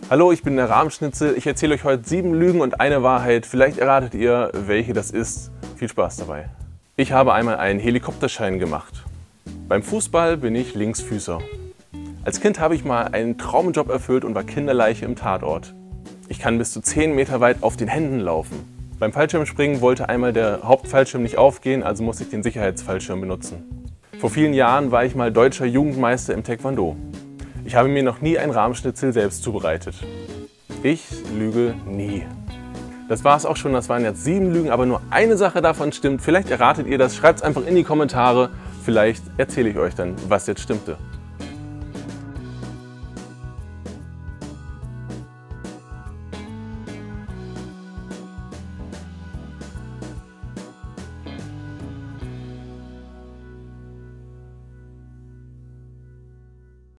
Hallo, ich bin der Rahmschnitzel. Ich erzähle euch heute 7 Lügen und eine Wahrheit. Vielleicht erratet ihr, welche das ist. Viel Spaß dabei. Ich habe einmal einen Helikopterschein gemacht. Beim Fußball bin ich Linksfüßer. Als Kind habe ich mal einen Traumjob erfüllt und war Kinderleiche im Tatort. Ich kann bis zu 10 Meter weit auf den Händen laufen. Beim Fallschirmspringen wollte einmal der Hauptfallschirm nicht aufgehen, also musste ich den Sicherheitsfallschirm benutzen. Vor vielen Jahren war ich mal deutscher Jugendmeister im Taekwondo. Ich habe mir noch nie ein Rahmschnitzel selbst zubereitet. Ich lüge nie. Das war es auch schon, das waren jetzt 7 Lügen, aber nur eine Sache davon stimmt. Vielleicht erratet ihr das, schreibt es einfach in die Kommentare. Vielleicht erzähle ich euch dann, was jetzt stimmte.